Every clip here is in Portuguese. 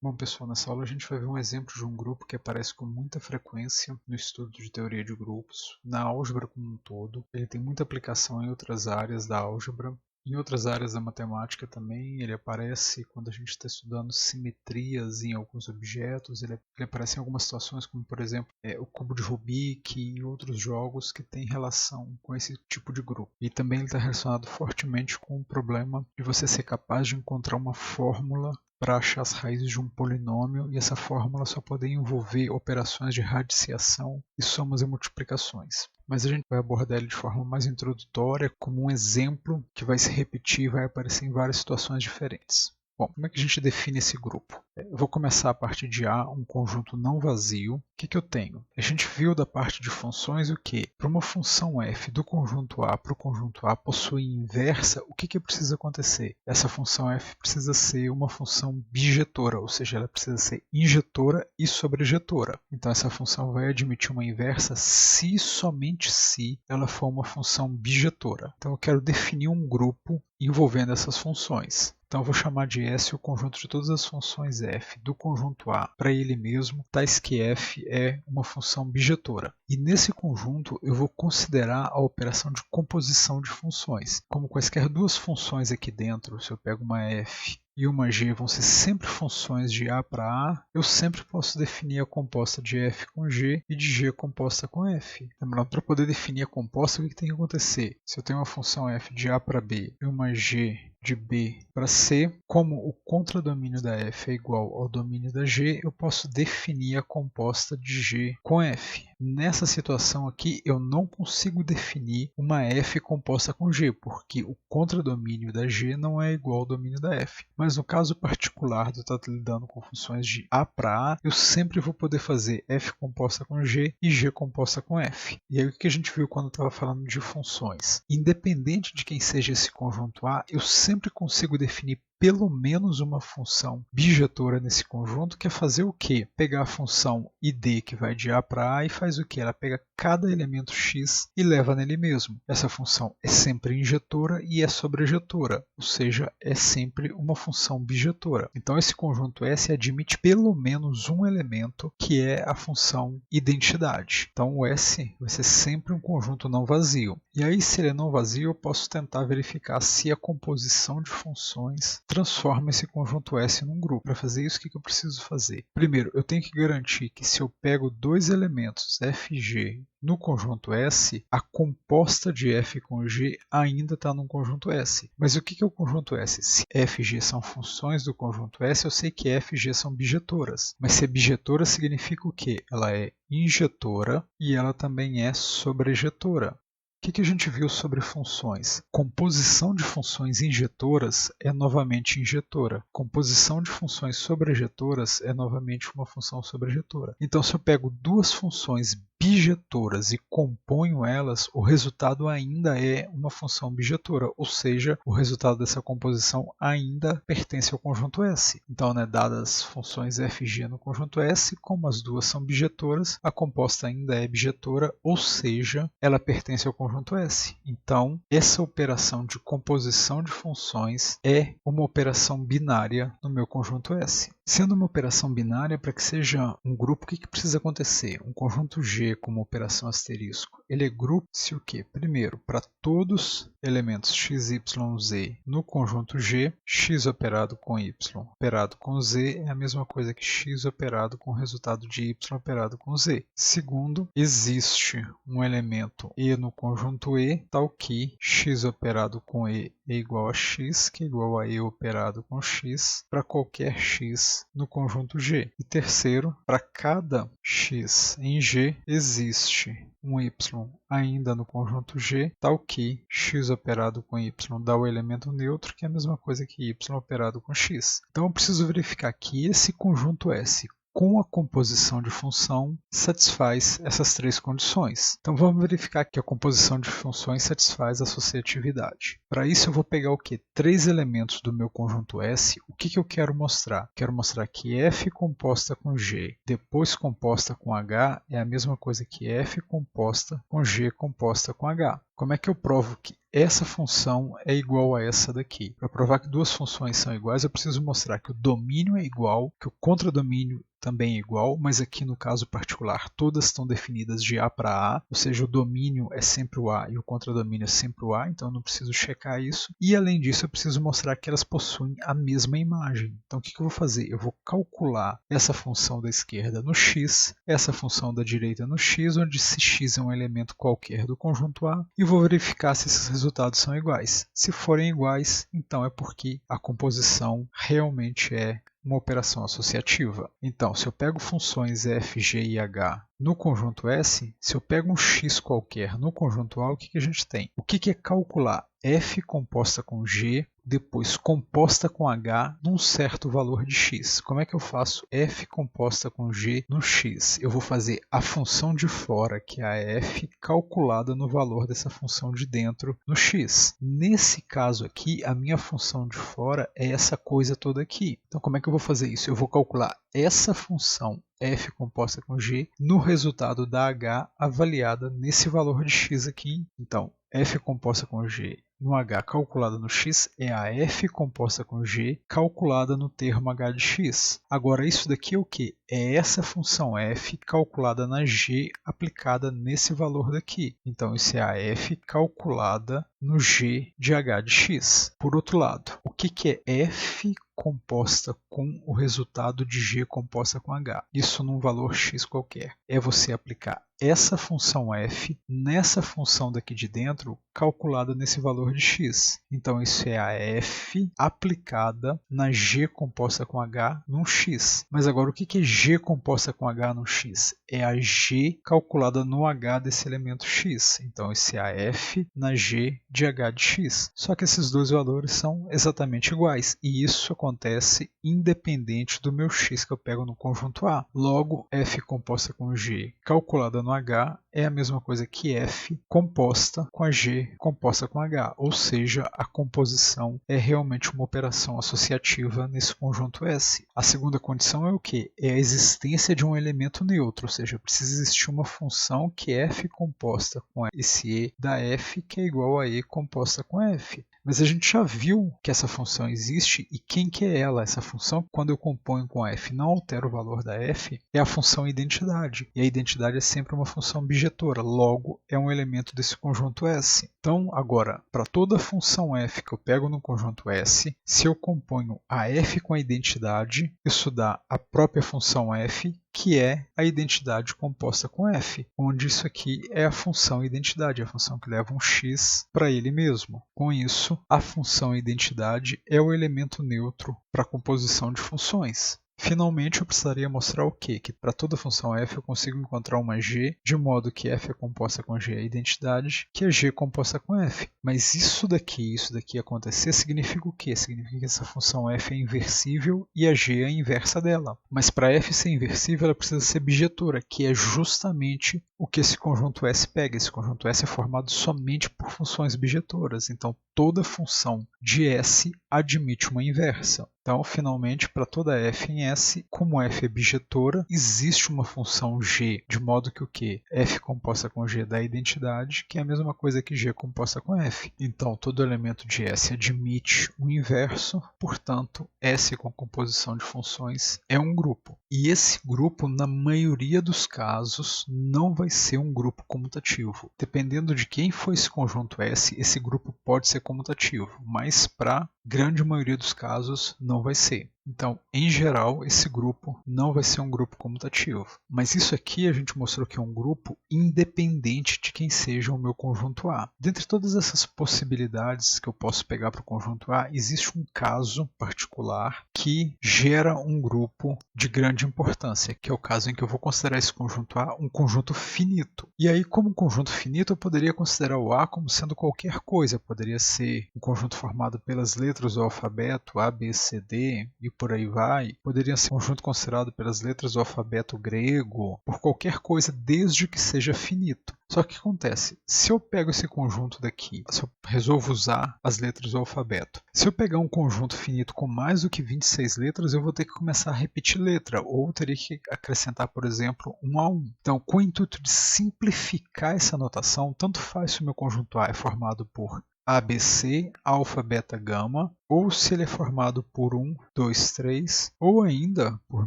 Bom, pessoal, nessa aula a gente vai ver um exemplo de um grupo que aparece com muita frequência no estudo de teoria de grupos, na álgebra como um todo. Ele tem muita aplicação em outras áreas da álgebra, em outras áreas da matemática também. Ele aparece quando a gente está estudando simetrias em alguns objetos. Ele aparece em algumas situações, como por exemplo o cubo de Rubik e outros jogos que têm relação com esse tipo de grupo. E também ele está relacionado fortemente com o problema de você ser capaz de encontrar uma fórmula para achar as raízes de um polinômio, e essa fórmula só pode envolver operações de radiciação e somas e multiplicações. Mas a gente vai abordar ele de forma mais introdutória, como um exemplo que vai se repetir e vai aparecer em várias situações diferentes. Bom, como é que a gente define esse grupo? Eu vou começar a partir de A, um conjunto não vazio. O que eu tenho? A gente viu da parte de funções o que? Para uma função f do conjunto A para o conjunto A possuir inversa, o que precisa acontecer? Essa função f precisa ser uma função bijetora, ou seja, ela precisa ser injetora e sobrejetora. Então essa função vai admitir uma inversa se e somente se ela for uma função bijetora. Então eu quero definir um grupo envolvendo essas funções. Então eu vou chamar de S o conjunto de todas as funções f do conjunto A para ele mesmo, tais que f é uma função bijetora. E nesse conjunto eu vou considerar a operação de composição de funções. Como quaisquer duas funções aqui dentro, se eu pego uma f e uma g vão ser sempre funções de A para A, eu sempre posso definir a composta de f com g e de g composta com f. Lembrando, para poder definir a composta, o que tem que acontecer? Se eu tenho uma função f de A para B e uma g de B para C, como o contradomínio da f é igual ao domínio da g, eu posso definir a composta de g com f. Nessa situação aqui, eu não consigo definir uma f composta com g, porque o contradomínio da g não é igual ao domínio da f. Mas no caso particular de eu estar lidando com funções de A para A, eu sempre vou poder fazer f composta com g e g composta com f. E aí o que a gente viu quando estava falando de funções? Independente de quem seja esse conjunto A, eu sempre consigo definir pelo menos uma função bijetora nesse conjunto, que é fazer o quê? Pegar a função id que vai de A para A e faz o quê? Ela pega cada elemento x e leva nele mesmo. Essa função é sempre injetora e é sobrejetora, ou seja, é sempre uma função bijetora. Então esse conjunto S admite pelo menos um elemento, que é a função identidade. Então o S vai ser sempre um conjunto não vazio. E aí, se ele é não vazio, eu posso tentar verificar se a composição de funções transforma esse conjunto S num grupo. Para fazer isso, o que eu preciso fazer? Primeiro, eu tenho que garantir que se eu pego dois elementos f e g no conjunto S, a composta de f com g ainda está no conjunto S. Mas o que é o conjunto S? Se f e g são funções do conjunto S, eu sei que f e g são bijetoras. Mas se é bijetora, significa o quê? Ela é injetora e ela também é sobrejetora. O que a gente viu sobre funções? Composição de funções injetoras é novamente injetora. Composição de funções sobrejetoras é novamente uma função sobrejetora. Então, se eu pego duas funções bijetoras e componho elas, o resultado ainda é uma função bijetora, ou seja, o resultado dessa composição ainda pertence ao conjunto S. Então, dadas funções f e g no conjunto S, como as duas são bijetoras, a composta ainda é bijetora, ou seja, ela pertence ao conjunto S. Então, essa operação de composição de funções é uma operação binária no meu conjunto S. Sendo uma operação binária, para que seja um grupo, o que precisa acontecer? Um conjunto G como operação asterisco, ele é grupo se o quê? Primeiro, para todos elementos x, y, z no conjunto G, x operado com y operado com z é a mesma coisa que x operado com o resultado de y operado com z. Segundo, existe um elemento e no conjunto E, tal que x operado com e é igual a x, que é igual a e operado com x, para qualquer x no conjunto G. E terceiro, para cada x em G, existe um y ainda no conjunto G, tal que x operado com y dá o elemento neutro, que é a mesma coisa que y operado com x. Então eu preciso verificar que esse conjunto S com a composição de função satisfaz essas três condições. Então vamos verificar que a composição de funções satisfaz a associatividade. Para isso eu vou pegar o que? Três elementos do meu conjunto S. O que eu quero mostrar? Quero mostrar que f composta com g depois composta com h é a mesma coisa que f composta com g composta com h. como é que eu provo que essa função é igual a essa daqui? Para provar que duas funções são iguais, eu preciso mostrar que o domínio é igual, que o contradomínio também é igual, mas aqui no caso particular todas estão definidas de A para A, ou seja, o domínio é sempre o A e o contradomínio é sempre o A, então eu não preciso checar isso. E além disso eu preciso mostrar que elas possuem a mesma imagem. Então o que eu vou fazer? Eu vou calcular essa função da esquerda no x, essa função da direita no x, onde esse x é um elemento qualquer do conjunto A, e vou verificar se esses resultados são iguais. Se forem iguais, então é porque a composição realmente é uma operação associativa. Então, se eu pego funções f, g e h no conjunto S, se eu pego um x qualquer no conjunto A, o que a gente tem? O que é calcular f composta com g, depois composta com h num certo valor de x? Como é que eu faço f composta com g no x? Eu vou fazer a função de fora, que é a f, calculada no valor dessa função de dentro no x. Nesse caso aqui, a minha função de fora é essa coisa toda aqui. Então, como é que eu vou fazer isso? Eu vou calcular essa função f composta com g no resultado da h avaliada nesse valor de x aqui. Então, f composta com g no h calculada no x é a f composta com g calculada no termo h de x. Agora, isso daqui é o que? É essa função f calculada na g aplicada nesse valor daqui. Então, isso é a f calculada no g de h de x. Por outro lado, o que é f composta com o resultado de g composta com h? Isso num valor x qualquer. É você aplicar essa função f nessa função daqui de dentro calculada nesse valor de x. Então isso é a f aplicada na g composta com h num x. Mas agora o que é g composta com h num x? É a g calculada no h desse elemento x. Então esse é a f na g de h de x. Só que esses dois valores são exatamente iguais. E isso acontece independente do meu x que eu pego no conjunto A. Logo, f composta com g calculada no h é a mesma coisa que f composta com a g composta com h, ou seja, a composição é realmente uma operação associativa nesse conjunto S. A segunda condição é o quê? É a existência de um elemento neutro, ou seja, precisa existir uma função que é f composta com esse e da f que é igual a e composta com f. Mas a gente já viu que essa função existe e quem que é ela? Essa função, quando eu componho com f não altera o valor da f, é a função identidade. E a identidade é sempre uma função bijetora, logo é um elemento desse conjunto S. Então, agora, para toda função f que eu pego no conjunto S, se eu componho a f com a identidade, isso dá a própria função f, que é a identidade composta com f, onde isso aqui é a função identidade, a função que leva um x para ele mesmo. Com isso, a função identidade é o elemento neutro para a composição de funções. Finalmente, eu precisaria mostrar o quê? Que para toda função f eu consigo encontrar uma g, de modo que f é composta com g é a identidade, que é g é composta com f. Mas isso daqui acontecer, significa o quê? Significa que essa função f é inversível e a g é a inversa dela. Mas para f ser inversível, ela precisa ser bijetora, que é justamente o que esse conjunto S pega. Esse conjunto S é formado somente por funções bijetoras, então toda função de S admite uma inversa. Então, finalmente, para toda f em S, como f é bijetora, existe uma função g, de modo que o quê? F composta com g dá identidade, que é a mesma coisa que g composta com f. Então, todo elemento de S admite um inverso, portanto, S com composição de funções é um grupo. E esse grupo, na maioria dos casos, não vai ser um grupo comutativo. Dependendo de quem for esse conjunto S, esse grupo pode ser comutativo, mas para grande maioria dos casos não vai ser. Então, em geral, esse grupo não vai ser um grupo comutativo. Mas isso aqui a gente mostrou que é um grupo independente de quem seja o meu conjunto A. Dentre todas essas possibilidades que eu posso pegar para o conjunto A, existe um caso particular que gera um grupo de grande importância, que é o caso em que eu vou considerar esse conjunto A um conjunto finito. E aí, como um conjunto finito, eu poderia considerar o A como sendo qualquer coisa. Poderia ser um conjunto formado pelas letras do alfabeto A, B, C, D e por aí vai, poderia ser um conjunto considerado pelas letras do alfabeto grego, por qualquer coisa desde que seja finito. Só que o que acontece? Se eu pego esse conjunto daqui, se eu resolvo usar as letras do alfabeto, se eu pegar um conjunto finito com mais do que 26 letras, eu vou ter que começar a repetir letra, ou teria que acrescentar, por exemplo, 1 a 1. Então, com o intuito de simplificar essa notação, tanto faz se o meu conjunto A é formado por ABC, alfa, beta, gama, ou se ele é formado por 1, 2, 3, ou ainda por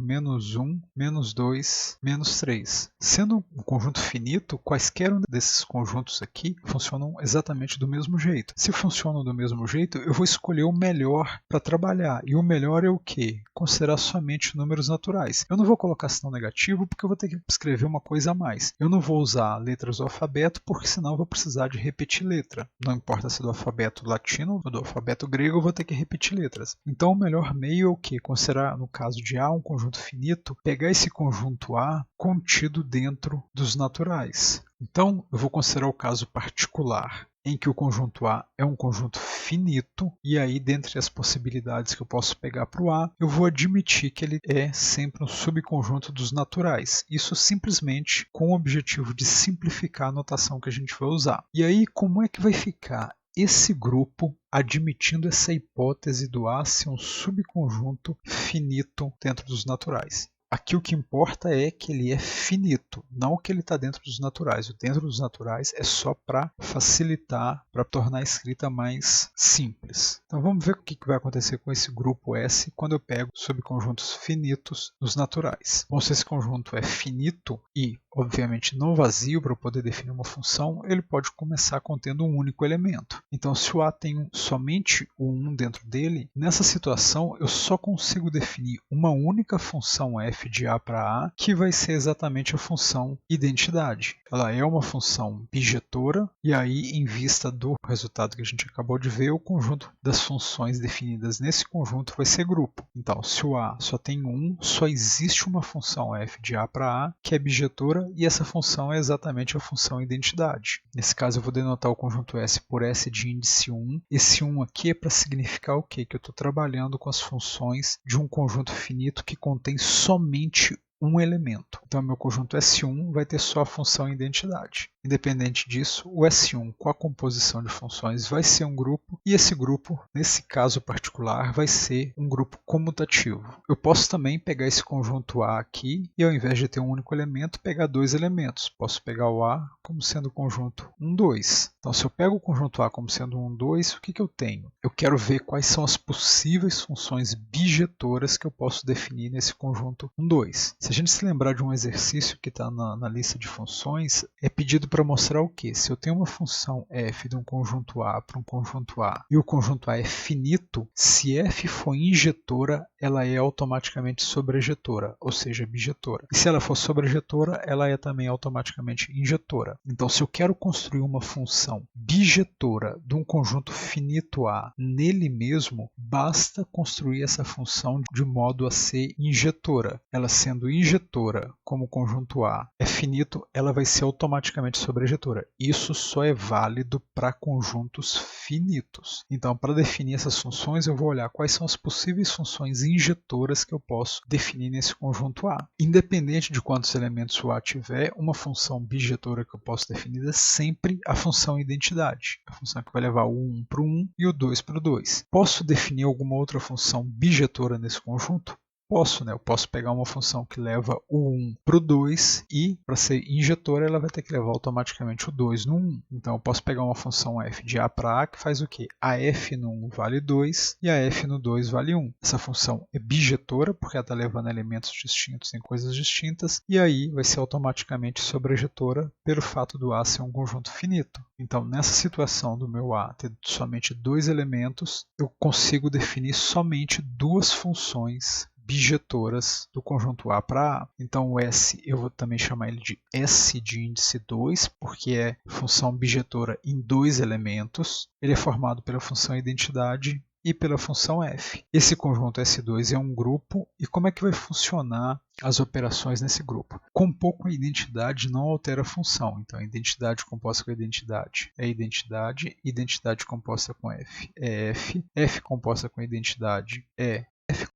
menos 1, menos 2, menos 3. Sendo um conjunto finito, quaisquer um desses conjuntos aqui funcionam exatamente do mesmo jeito. Se funcionam do mesmo jeito, eu vou escolher o melhor para trabalhar. E o melhor é o quê? Considerar somente números naturais. Eu não vou colocar sinal negativo porque eu vou ter que escrever uma coisa a mais. Eu não vou usar letras do alfabeto porque senão eu vou precisar de repetir letra. Não importa se do alfabeto latino ou do alfabeto grego, eu vou ter que repetir letras. Então o melhor meio é o que? Considerar, no caso de A, um conjunto finito, pegar esse conjunto A contido dentro dos naturais. Então eu vou considerar o caso particular em que o conjunto A é um conjunto finito, e aí, dentre as possibilidades que eu posso pegar para o A, eu vou admitir que ele é sempre um subconjunto dos naturais. Isso simplesmente com o objetivo de simplificar a notação que a gente vai usar. E aí, como é que vai ficar esse grupo admitindo essa hipótese do A ser um subconjunto finito dentro dos naturais? Aqui o que importa é que ele é finito, não que ele está dentro dos naturais. O dentro dos naturais é só para facilitar, para tornar a escrita mais simples. Então vamos ver o que vai acontecer com esse grupo S quando eu pego subconjuntos finitos nos naturais. Bom, se esse conjunto é finito e, obviamente, não vazio para eu poder definir uma função, ele pode começar contendo um único elemento. Então, se o A tem somente o 1 dentro dele, nessa situação eu só consigo definir uma única função f de A para A, que vai ser exatamente a função identidade. Ela é uma função bijetora, e aí, em vista do resultado que a gente acabou de ver, o conjunto das funções definidas nesse conjunto vai ser grupo. Então, se o A só tem 1, só existe uma função f de A para A, que é bijetora, e essa função é exatamente a função identidade. Nesse caso, eu vou denotar o conjunto S por S de índice 1. Esse 1 aqui é para significar o quê? Que eu estou trabalhando com as funções de um conjunto finito que contém somente um elemento. Então, meu conjunto S1 vai ter só a função identidade. Independente disso, o S1 com a composição de funções vai ser um grupo, e esse grupo, nesse caso particular, vai ser um grupo comutativo. Eu posso também pegar esse conjunto A aqui e, ao invés de ter um único elemento, pegar dois elementos. Posso pegar o A como sendo o conjunto 1, 2. Então, se eu pego o conjunto A como sendo 1, 2, o que eu tenho? Eu quero ver quais são as possíveis funções bijetoras que eu posso definir nesse conjunto 1, 2. Se a gente se lembrar de um exercício que está na lista de funções, é pedido para mostrar o que? Se eu tenho uma função f de um conjunto A para um conjunto A e o conjunto A é finito, se f for injetora, ela é automaticamente sobrejetora, ou seja, bijetora. E se ela for sobrejetora, ela é também automaticamente injetora. Então, se eu quero construir uma função bijetora de um conjunto finito A nele mesmo, basta construir essa função de modo a ser injetora. Ela sendo injetora como o conjunto A é finito, ela vai ser automaticamente sobrejetora. Isso só é válido para conjuntos finitos. Então, para definir essas funções, eu vou olhar quais são as possíveis funções injetoras que eu posso definir nesse conjunto A. Independente de quantos elementos o A tiver, uma função bijetora que eu posso definir é sempre a função identidade. A função que vai levar o 1 para o 1 e o 2 para o 2. Posso definir alguma outra função bijetora nesse conjunto? Posso, né? Eu posso pegar uma função que leva o 1 para o 2 e, para ser injetora, ela vai ter que levar automaticamente o 2 no 1. Então, eu posso pegar uma função f de A para A que faz o quê? A f no 1 vale 2 e a f no 2 vale 1. Essa função é bijetora porque ela está levando elementos distintos em coisas distintas, e aí vai ser automaticamente sobrejetora pelo fato do A ser um conjunto finito. Então, nessa situação do meu A ter somente dois elementos, eu consigo definir somente duas funções bijetoras do conjunto A para A. Então o S eu vou também chamar ele de S de índice 2, porque é função bijetora em dois elementos. Ele é formado pela função identidade e pela função f. Esse conjunto S2 é um grupo, e como é que vai funcionar as operações nesse grupo? Compor com a identidade não altera a função, então identidade composta com identidade é identidade, identidade composta com f é f, f composta com identidade é f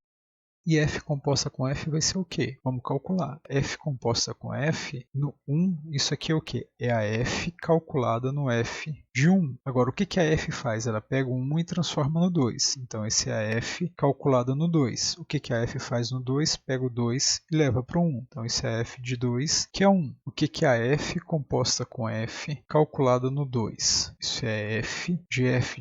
e f composta com f vai ser o quê? Vamos calcular. F composta com f no 1, isso aqui é o quê? É a f calculada no f de 1. Agora, o que a f faz? Ela pega o 1 e transforma no 2. Então, esse é a f calculada no 2. O que a f faz no 2? Pega o 2 e leva para o 1. Então, esse é a f de 2, que é 1. O que a f composta com f calculada no 2? Isso é f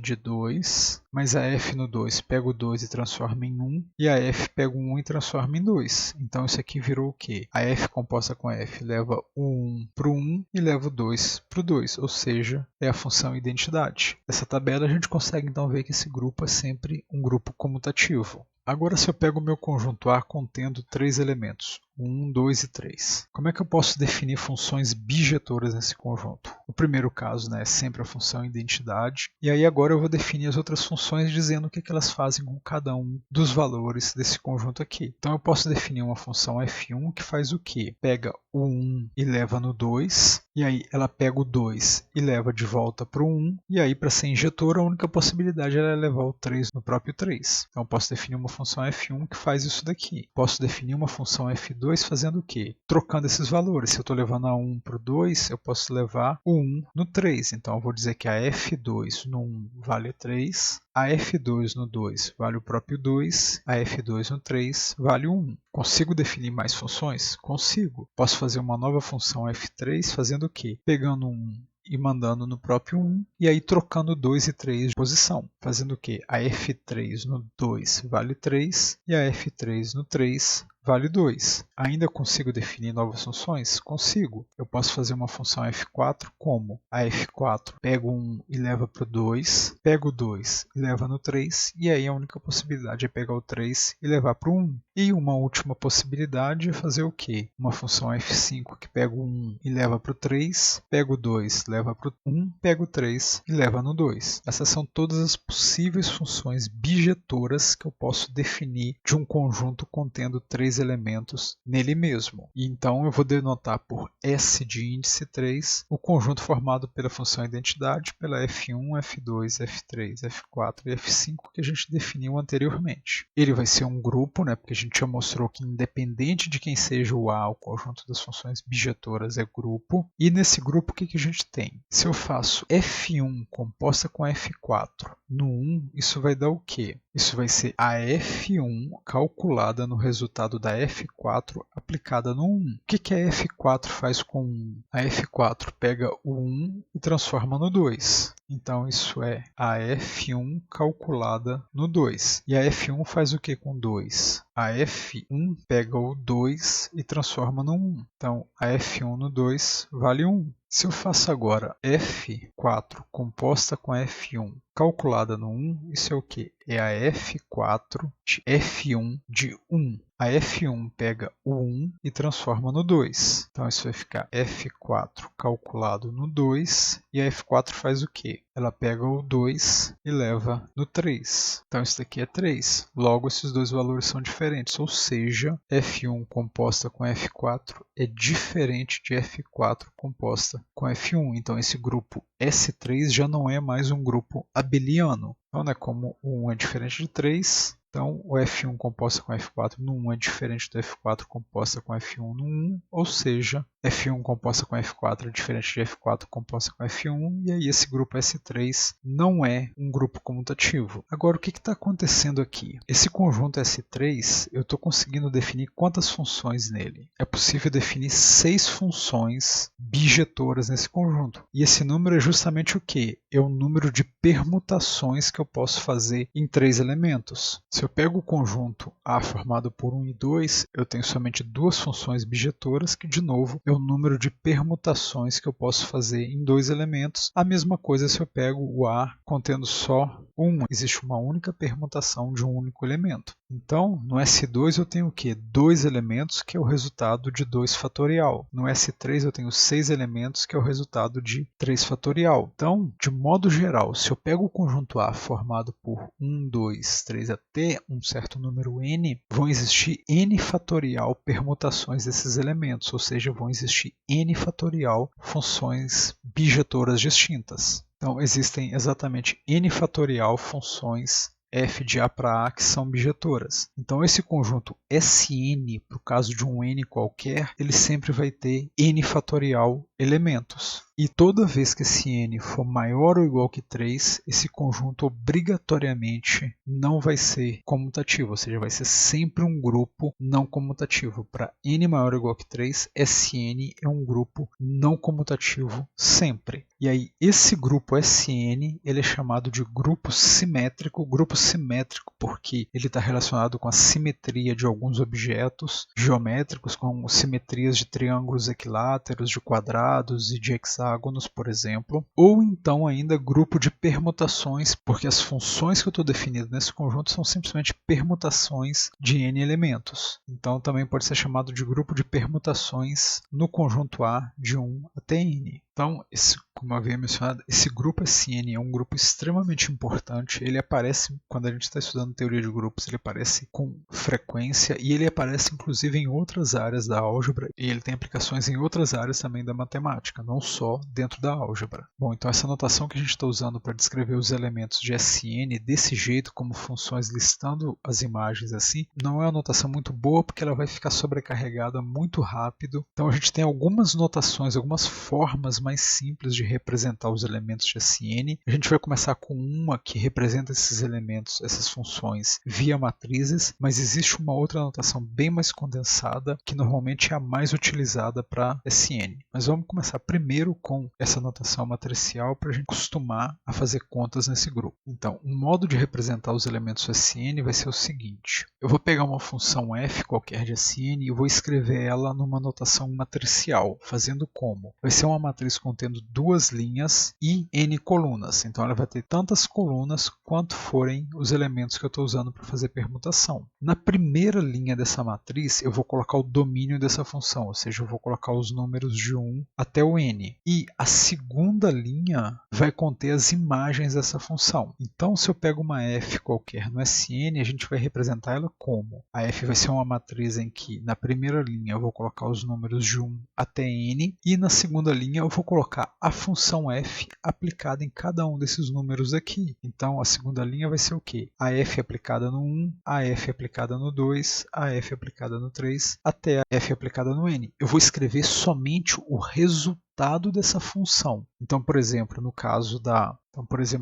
de 2, mas a f no 2 pega o 2 e transforma em 1, e a f pega o 1 e transforma em 2. Então, isso aqui virou o quê? A f composta com f leva o 1 para o 1 e leva o 2 para o 2, ou seja, é a função identidade. Dessa tabela a gente consegue então ver que esse grupo é sempre um grupo comutativo. Agora, se eu pego o meu conjunto A contendo 3 elementos, 1, 2 e 3, como é que eu posso definir funções bijetoras nesse conjunto? O primeiro caso, é sempre a função identidade, e aí agora eu vou definir as outras funções dizendo o que elas fazem com cada um dos valores desse conjunto aqui. Então eu posso definir uma função f1 que faz o quê? Pega o 1 e leva no 2, e aí ela pega o 2 e leva de volta para o 1, e aí para ser injetora a única possibilidade é levar o 3 no próprio 3. Então eu posso definir uma função f1 que faz isso daqui. Posso definir uma função f2 fazendo o quê? Trocando esses valores. Se eu estou levando a 1 para o 2, eu posso levar o 1 no 3. Então eu vou dizer que a f2 no 1 vale 3, a f2 no 2 vale o próprio 2, a f2 no 3 vale o 1. Consigo definir mais funções? Consigo. Posso fazer uma nova função f3 fazendo o quê? Pegando 1 e mandando no próprio 1, e aí trocando 2 e 3 de posição. Fazendo o quê? A f3 no 2 vale 3, e a f3 no 3 vale 2. Ainda consigo definir novas funções? Consigo. Eu posso fazer uma função f4 como? A f4 pega o 1 e leva para o 2, pega o 2 e leva no 3, e aí a única possibilidade é pegar o 3 e levar para o 1. E uma última possibilidade é fazer o quê? Uma função f5 que pega o 1 e leva para o 3, pega o 2, leva para o 1, pega o 3 e leva no 2. Essas são todas as possíveis funções bijetoras que eu posso definir de um conjunto contendo 3 elementos nele mesmo. E então eu vou denotar por S de índice 3 o conjunto formado pela função identidade, pela f1, f2, f3, f4 e f5 que a gente definiu anteriormente. Ele vai ser um grupo, porque a gente já mostrou que independente de quem seja o A, o conjunto das funções bijetoras é grupo. E nesse grupo o que a gente tem? Se eu faço f1 composta com f4 no 1, isso vai dar o quê? Isso vai ser a f1 calculada no resultado da f4 aplicada no 1. O que a f4 faz com 1? A f4 pega o 1 e transforma no 2. Então isso é a f1 calculada no 2. E a f1 faz o que com 2? A f1 pega o 2 e transforma no 1. Então a f1 no 2 vale 1. Se eu faço agora f4 composta com f1 calculada no 1, isso é o que? É a f4 de f1 de 1. A f1 pega o 1 e transforma no 2. Então isso vai ficar f4 calculado no 2, e a f4 faz o quê? Ela pega o 2 e leva no 3. Então isso daqui é 3. Logo, esses dois valores são diferentes, ou seja, f1 composta com f4 é diferente de f4 composta com f1. Então esse grupo S3 já não é mais um grupo abeliano. Então, como o 1 é diferente de 3, então o f1 composta com f4 no 1 é diferente do f4 composta com f1 no 1, ou seja, f1 composta com f4 é diferente de f4 composta com f1, e aí esse grupo S3 não é um grupo comutativo. Agora, o que está acontecendo aqui? Esse conjunto S3, eu estou conseguindo definir quantas funções nele? É possível definir 6 funções bijetoras nesse conjunto. E esse número é justamente o quê? É o número de permutações que eu posso fazer em 3 elementos. Se eu pego o conjunto A formado por 1 e 2, eu tenho somente 2 funções bijetoras, que de novo é o número de permutações que eu posso fazer em 2 elementos. A mesma coisa se eu pego o A contendo só 1. Existe uma única permutação de um único elemento. Então, no S2 eu tenho o quê? 2 elementos, que é o resultado de 2 fatorial. No S3 eu tenho 6 elementos, que é o resultado de 3 fatorial. Então, de modo geral, se eu pego o conjunto A formado por 1, 2, 3 até um certo número n, vão existir n fatorial permutações desses elementos, ou seja, vão existir n fatorial funções bijetoras distintas. Então, existem exatamente n fatorial funções F de A para A, que são bijetoras. Então esse conjunto Sn, para o caso de um n qualquer, ele sempre vai ter n fatorial elementos. E toda vez que esse n for maior ou igual que 3, esse conjunto obrigatoriamente não vai ser comutativo, ou seja, vai ser sempre um grupo não comutativo. Para n maior ou igual que 3, Sn é um grupo não comutativo sempre. E aí esse grupo Sn ele é chamado de grupo simétrico porque ele está relacionado com a simetria de alguns objetos geométricos, com simetrias de triângulos equiláteros, de quadrados e de hexágonos, por exemplo, ou então ainda grupo de permutações, porque as funções que eu estou definindo nesse conjunto são simplesmente permutações de n elementos. Então também pode ser chamado de grupo de permutações no conjunto A de 1 até n. Então, como eu havia mencionado, esse grupo Sn é um grupo extremamente importante. Ele aparece, quando a gente está estudando teoria de grupos, ele aparece com frequência e ele aparece inclusive em outras áreas da álgebra e ele tem aplicações em outras áreas também da matemática, não só dentro da álgebra. Bom, então essa notação que a gente está usando para descrever os elementos de Sn desse jeito, como funções listando as imagens assim, não é uma notação muito boa porque ela vai ficar sobrecarregada muito rápido. Então a gente tem algumas notações, algumas formas mais simples de representar os elementos de Sn. A gente vai começar com uma que representa esses elementos, essas funções, via matrizes, mas existe uma outra notação bem mais condensada, que normalmente é a mais utilizada para Sn. Mas vamos começar primeiro com essa notação matricial para a gente acostumar a fazer contas nesse grupo. Então, um modo de representar os elementos Sn vai ser o seguinte. Eu vou pegar uma função f qualquer de Sn e vou escrever ela numa notação matricial, fazendo como? Vai ser uma matriz contendo duas linhas e n colunas. Então ela vai ter tantas colunas quanto forem os elementos que eu estou usando para fazer permutação. Na primeira linha dessa matriz eu vou colocar o domínio dessa função, ou seja, eu vou colocar os números de 1 até o n. E a segunda linha vai conter as imagens dessa função. Então se eu pego uma f qualquer no Sn, a gente vai representar ela como? A f vai ser uma matriz em que na primeira linha eu vou colocar os números de 1 até n e na segunda linha eu vou colocar a função f aplicada em cada um desses números aqui. Então a segunda linha vai ser o quê? A f aplicada no 1, a f aplicada no 2, a f aplicada no 3, até a f aplicada no n. Eu vou escrever somente o resultado dessa função. Então, por exemplo,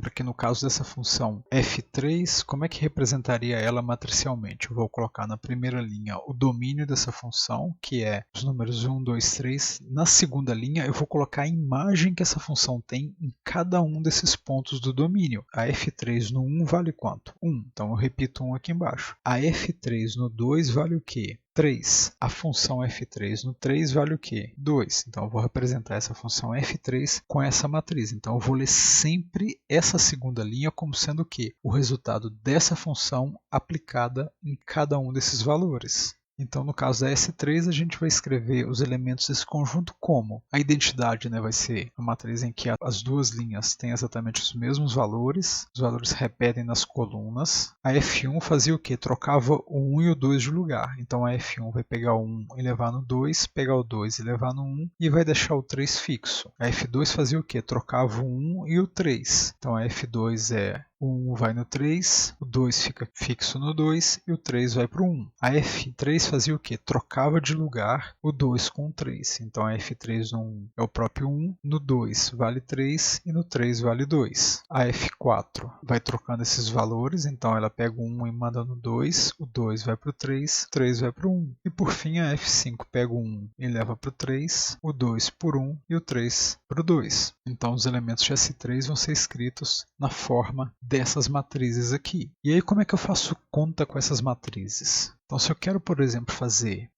aqui no caso dessa função f3, como é que representaria ela matricialmente? Eu vou colocar na primeira linha o domínio dessa função, que é os números 1, 2, 3. Na segunda linha, eu vou colocar a imagem que essa função tem em cada um desses pontos do domínio. A f3 no 1 vale quanto? 1. Então, eu repito 1 aqui embaixo. A f3 no 2 vale o quê? 3. A função f3 no 3 vale o quê? 2. Então eu vou representar essa função f3 com essa matriz. Então eu vou ler sempre essa segunda linha como sendo o quê? O resultado dessa função aplicada em cada um desses valores. Então, no caso da S3, a gente vai escrever os elementos desse conjunto como? A identidade, vai ser a matriz em que as duas linhas têm exatamente os mesmos valores repetem nas colunas. A F1 fazia o quê? Trocava o 1 e o 2 de lugar. Então, a F1 vai pegar o 1 e levar no 2, pegar o 2 e levar no 1 e vai deixar o 3 fixo. A F2 fazia o quê? Trocava o 1 e o 3. Então, a F2 o 1 vai no 3, o 2 fica fixo no 2 e o 3 vai para o 1. A F3 fazia o quê? Trocava de lugar o 2 com o 3. Então a F3 no 1 é o próprio 1, no 2 vale 3 e no 3 vale 2. A F4 vai trocando esses valores, então ela pega o 1 e manda no 2, o 2 vai para o 3 vai para o 1. E por fim a F5 pega o 1 e leva para o 3, o 2 por 1 e o 3 para o 2. Então os elementos de S3 vão ser escritos na forma dessas matrizes aqui. E aí como é que eu faço conta com essas matrizes? Então, se eu quero, por exemplo, fazer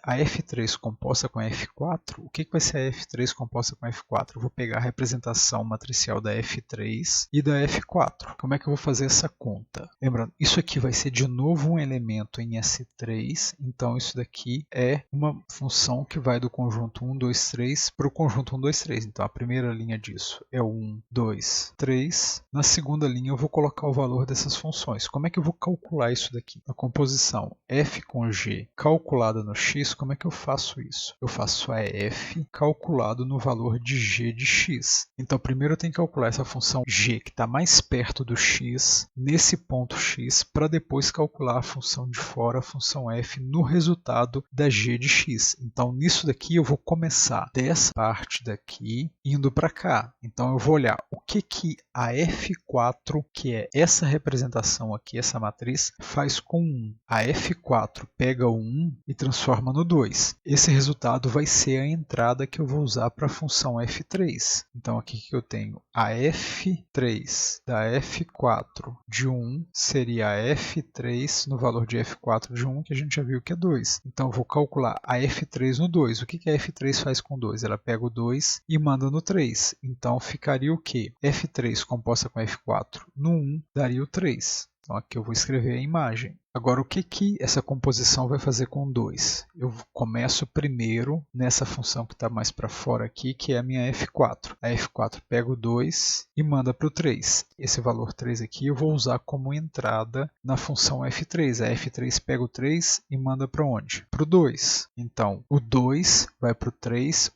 a F3 composta com a F4, o que vai ser a F3 composta com a F4? Eu vou pegar a representação matricial da F3 e da F4. Como é que eu vou fazer essa conta? Lembrando, isso aqui vai ser de novo um elemento em S3, então isso daqui é uma função que vai do conjunto 1, 2, 3 para o conjunto 1, 2, 3. Então, a primeira linha disso é o 1, 2, 3. Na segunda linha, eu vou colocar o valor dessas funções. Como é que eu vou calcular isso daqui? composição f com g calculada no x, como é que eu faço isso? Eu faço a f calculado no valor de g de x. Então primeiro eu tenho que calcular essa função g que está mais perto do x, nesse ponto x, para depois calcular a função de fora, a função f, no resultado da g de x. Então nisso daqui eu vou começar dessa parte daqui indo para cá. Então eu vou olhar o que a f4, que é essa representação aqui, essa matriz, faz com 1. A f4 pega o 1 e transforma no 2. Esse resultado vai ser a entrada que eu vou usar para a função f3. Então aqui que eu tenho a f3 da f4 de 1 seria a f3 no valor de f4 de 1, que a gente já viu que é 2. Então eu vou calcular a f3 no 2. O que a f3 faz com 2? Ela pega o 2 e manda no 3. Então ficaria o quê? f3 composta com f4 no 1 daria o 3. Então aqui eu vou escrever a imagem. Agora, o que essa composição vai fazer com 2? Eu começo primeiro nessa função que está mais para fora aqui, que é a minha f4. A f4 pega o 2 e manda para o 3. Esse valor 3 aqui eu vou usar como entrada na função f3. A f3 pega o 3 e manda para onde? Para o 2. Então, o 2 vai para o 3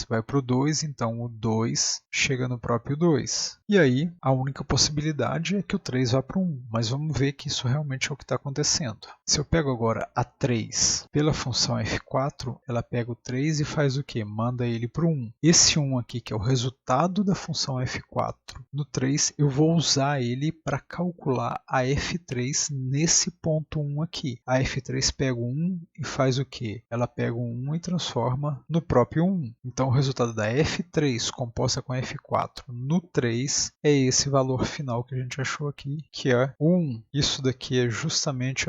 vai para o 2, então o 2 chega no próprio 2. E aí, a única possibilidade é que o 3 vá para o 1, mas vamos ver que isso realmente é o que está acontecendo. Se eu pego agora a 3 pela função f4, ela pega o 3 e faz o que? Manda ele para o 1. Esse 1 aqui, que é o resultado da função f4, no 3 eu vou usar ele para calcular a f3 nesse ponto 1 aqui. A f3 pega o 1 e faz o que? Ela pega o 1 e transforma no próprio 1. Então o resultado da f3 composta com f4 no 3 é esse valor final que a gente achou aqui, que é o 1. Isso daqui é justamente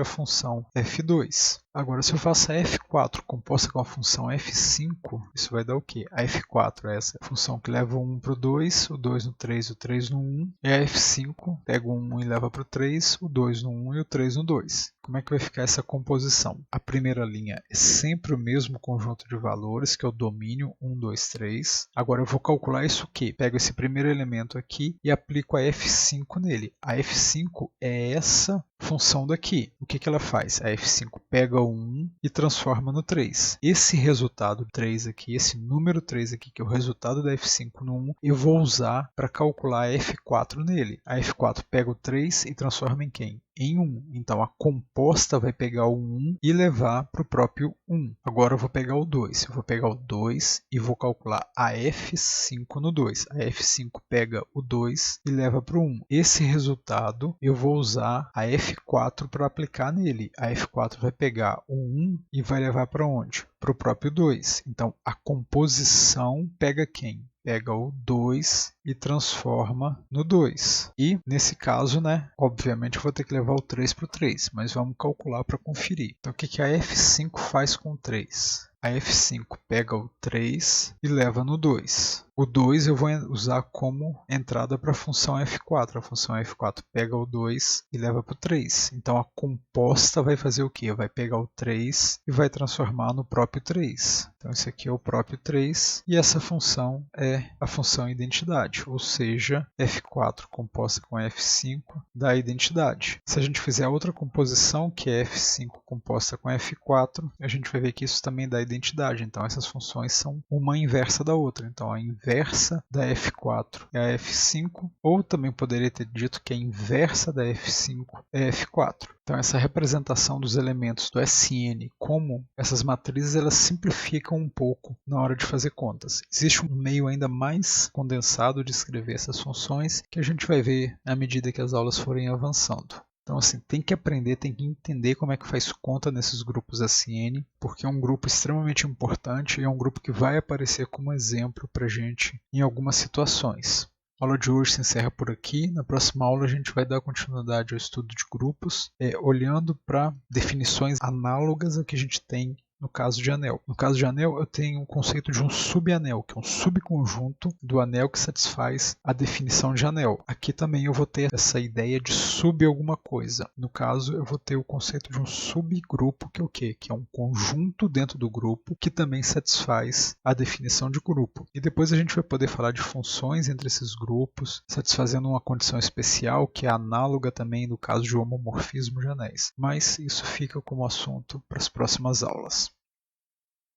a função f2. Agora, se eu faço a f4 composta com a função f5, isso vai dar o quê? A f4 é essa função que leva o 1 para o 2 no 3, o 3 no 1. E a f5 pega o 1 e leva para o 3, o 2 no 1 e o 3 no 2. Como é que vai ficar essa composição? A primeira linha é sempre o mesmo conjunto de valores, que é o domínio 1, 2, 3. Agora eu vou calcular isso aqui. Pego esse primeiro elemento aqui e aplico a f5 nele. A f5 é essa função daqui. O que ela faz? A f5 pega o 1 e transforma no 3. Esse resultado 3 aqui, esse número 3 aqui, que é o resultado da f5 no 1, eu vou usar para calcular a f4 nele. A f4 pega o 3 e transforma em quem? Em 1. Então a composta vai pegar o 1 e levar para o próprio 1. Agora eu vou pegar o 2. Eu vou pegar o 2 e vou calcular a f5 no 2. A f5 pega o 2 e leva para o 1. Esse resultado eu vou usar a f4 para aplicar nele. A f4 vai pegar o 1 e vai levar para onde? Para o próprio 2. Então a composição pega quem? Pega o 2 e transforma no 2. E, nesse caso, obviamente eu vou ter que levar o 3 para o 3, mas vamos calcular para conferir. Então, o que a f5 faz com o 3? A f5 pega o 3 e leva no 2. O 2 eu vou usar como entrada para a função f4. A função f4 pega o 2 e leva para o 3. Então a composta vai fazer o quê? Vai pegar o 3 e vai transformar no próprio 3. Então esse aqui é o próprio 3 e essa função é a função identidade, ou seja, f4 composta com f5 dá a identidade. Se a gente fizer outra composição, que é f5 composta com f4, a gente vai ver que isso também dá identidade. Então essas funções são uma inversa da outra. Então a inversa da f4 é a f5, ou também poderia ter dito que a inversa da f5 é f4. Então essa representação dos elementos do SN como essas matrizes, elas simplificam um pouco na hora de fazer contas. Existe um meio ainda mais condensado de escrever essas funções que a gente vai ver à medida que as aulas forem avançando. Então, assim, tem que aprender, tem que entender como é que faz conta nesses grupos SN, porque é um grupo extremamente importante e é um grupo que vai aparecer como exemplo para a gente em algumas situações. A aula de hoje se encerra por aqui. Na próxima aula a gente vai dar continuidade ao estudo de grupos, olhando para definições análogas ao que a gente tem no caso de anel. No caso de anel, eu tenho o conceito de um subanel, que é um subconjunto do anel que satisfaz a definição de anel. Aqui também eu vou ter essa ideia de sub alguma coisa. No caso, eu vou ter o conceito de um subgrupo, que é o quê? Que é um conjunto dentro do grupo que também satisfaz a definição de grupo. E depois a gente vai poder falar de funções entre esses grupos, satisfazendo uma condição especial que é análoga também no caso de homomorfismo de anéis. Mas isso fica como assunto para as próximas aulas.